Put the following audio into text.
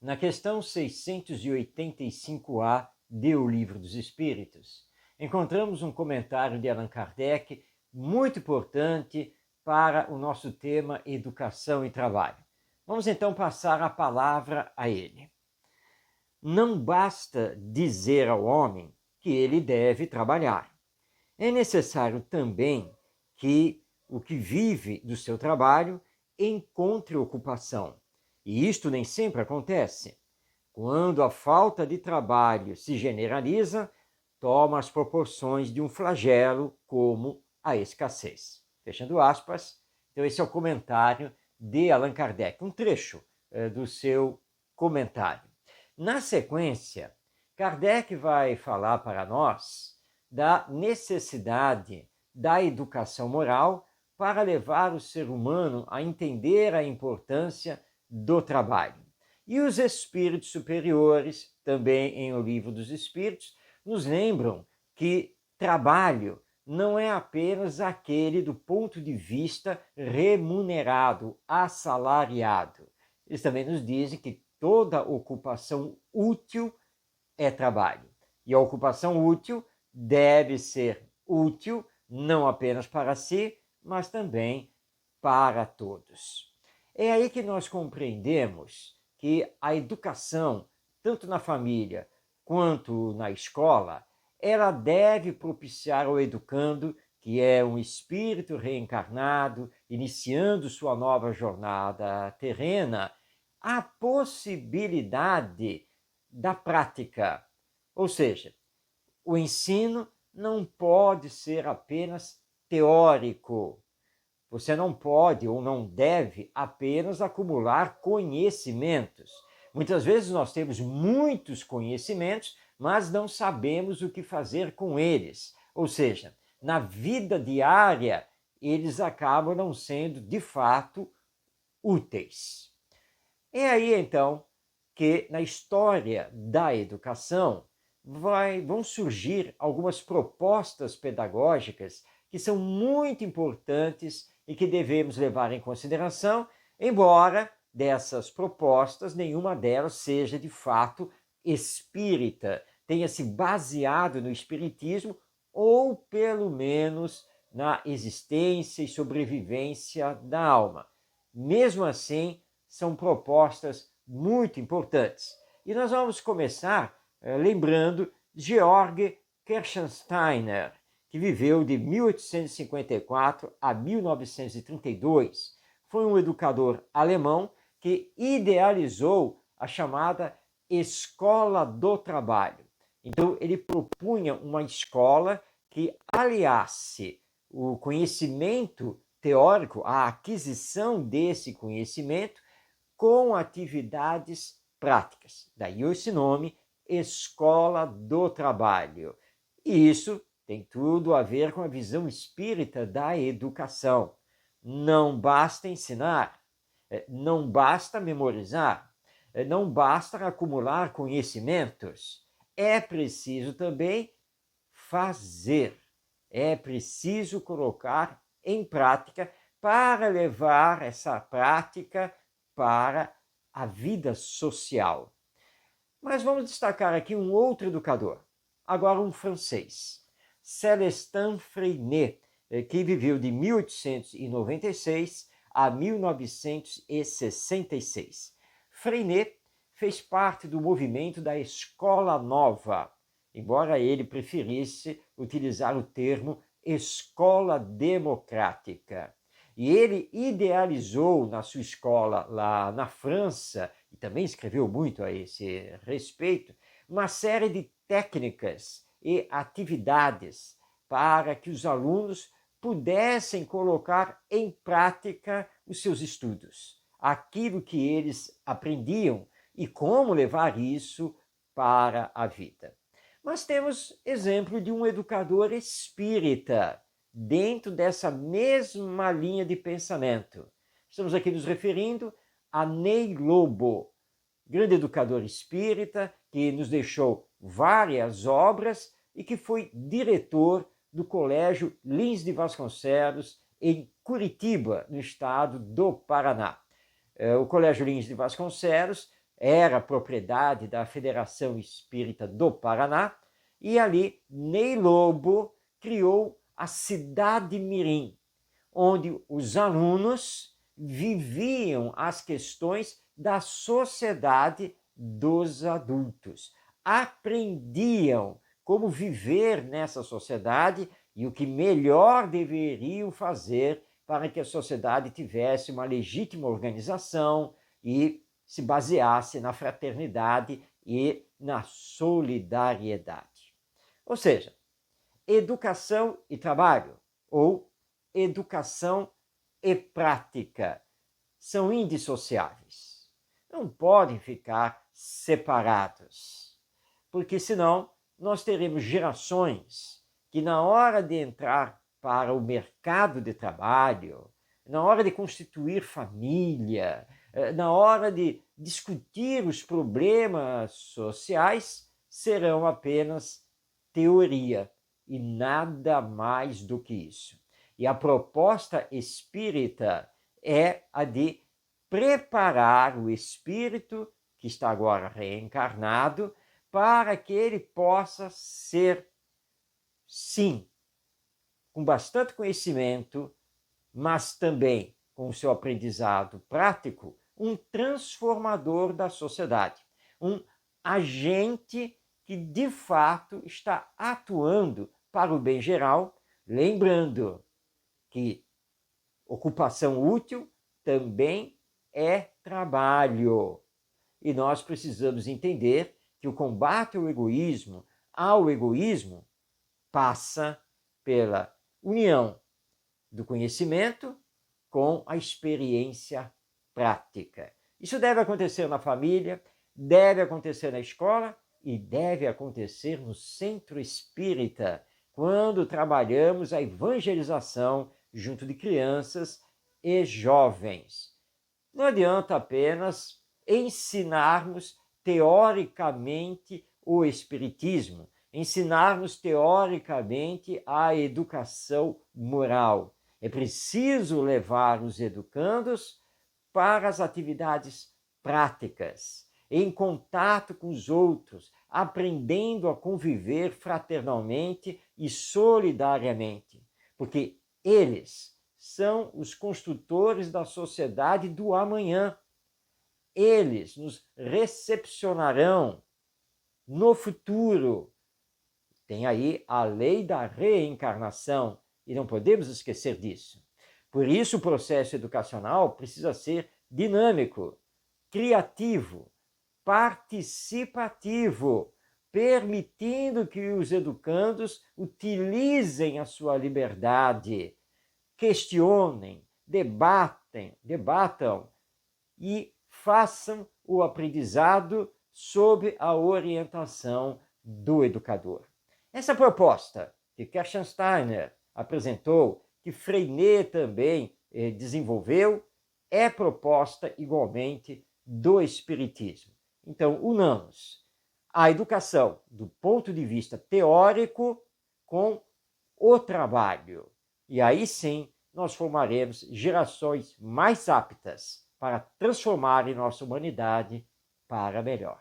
Na questão 685A de O Livro dos Espíritos, encontramos um comentário de Allan Kardec muito importante para o nosso tema Educação e Trabalho. Vamos então passar a palavra a ele. Não basta dizer ao homem que ele deve trabalhar. É necessário também que o que vive do seu trabalho encontre ocupação. E isto nem sempre acontece. Quando a falta de trabalho se generaliza, toma as proporções de um flagelo, como a escassez. Fechando aspas. Então, esse é o comentário de Allan Kardec, um trecho do seu comentário. Na sequência, Kardec vai falar para nós da necessidade da educação moral para levar o ser humano a entender a importância do trabalho. E os espíritos superiores, também em O Livro dos Espíritos, nos lembram que trabalho não é apenas aquele do ponto de vista remunerado, assalariado. Eles também nos dizem que toda ocupação útil é trabalho. E a ocupação útil deve ser útil não apenas para si, mas também para todos. É aí que nós compreendemos que a educação, tanto na família quanto na escola, ela deve propiciar ao educando, que é um espírito reencarnado, iniciando sua nova jornada terrena, a possibilidade da prática. Ou seja, o ensino não pode ser apenas teórico. Você não pode ou não deve apenas acumular conhecimentos. Muitas vezes nós temos muitos conhecimentos, mas não sabemos o que fazer com eles. Ou seja, na vida diária, eles acabam não sendo, de fato, úteis. É aí, então, que na história da educação vão surgir algumas propostas pedagógicas que são muito importantes e que devemos levar em consideração, embora dessas propostas nenhuma delas seja de fato espírita, tenha se baseado no espiritismo ou pelo menos na existência e sobrevivência da alma. Mesmo assim, são propostas muito importantes. E nós vamos começar lembrando Georg Kirchensteiner, que viveu de 1854 a 1932. Foi um educador alemão que idealizou a chamada Escola do Trabalho. Então, ele propunha uma escola que aliasse o conhecimento teórico, a aquisição desse conhecimento, com atividades práticas. Daí esse nome, Escola do Trabalho. E isso tem tudo a ver com a visão espírita da educação. Não basta ensinar, não basta memorizar, não basta acumular conhecimentos. É preciso também fazer. É preciso colocar em prática para levar essa prática para a vida social. Mas vamos destacar aqui um outro educador, agora um francês, Célestin Freinet, que viveu de 1896 a 1966. Freinet fez parte do movimento da Escola Nova, embora ele preferisse utilizar o termo escola democrática. E ele idealizou na sua escola lá na França, e também escreveu muito a esse respeito, uma série de técnicas e atividades para que os alunos pudessem colocar em prática os seus estudos, aquilo que eles aprendiam e como levar isso para a vida. Mas temos exemplo de um educador espírita dentro dessa mesma linha de pensamento. Estamos aqui nos referindo a Ney Lobo, grande educador espírita que nos deixou várias obras e que foi diretor do Colégio Lins de Vasconcelos, em Curitiba, no estado do Paraná. O Colégio Lins de Vasconcelos era propriedade da Federação Espírita do Paraná, e ali Ney Lobo criou a Cidade Mirim, onde os alunos viviam as questões da sociedade dos adultos, aprendiam como viver nessa sociedade e o que melhor deveriam fazer para que a sociedade tivesse uma legítima organização e se baseasse na fraternidade e na solidariedade. Ou seja, educação e trabalho, ou educação e prática, são indissociáveis. Não podem ficar separados, porque senão nós teremos gerações que, na hora de entrar para o mercado de trabalho, na hora de constituir família, na hora de discutir os problemas sociais, serão apenas teoria e nada mais do que isso. E a proposta espírita é a de preparar o espírito, que está agora reencarnado, para que ele possa ser, sim, com bastante conhecimento, mas também com o seu aprendizado prático, um transformador da sociedade, um agente que de fato está atuando para o bem geral, lembrando que ocupação útil também é trabalho. E nós precisamos entender que o combate ao egoísmo passa pela união do conhecimento com a experiência prática. Isso deve acontecer na família, deve acontecer na escola e deve acontecer no centro espírita, quando trabalhamos a evangelização junto de crianças e jovens. Não adianta apenas ensinarmos teoricamente o espiritismo, ensinarmos teoricamente a educação moral. É preciso levar os educandos para as atividades práticas, em contato com os outros, aprendendo a conviver fraternalmente e solidariamente, porque eles são os construtores da sociedade do amanhã. Eles nos recepcionarão no futuro. Tem aí a lei da reencarnação e não podemos esquecer disso. Por isso, o processo educacional precisa ser dinâmico, criativo, participativo, permitindo que os educandos utilizem a sua liberdade, questionem, debatam e façam o aprendizado sob a orientação do educador. Essa proposta que Kirchensteiner apresentou, que Freinet também desenvolveu, é proposta igualmente do Espiritismo. Então, unamos a educação do ponto de vista teórico com o trabalho. E aí sim nós formaremos gerações mais aptas para transformar nossa humanidade para melhor.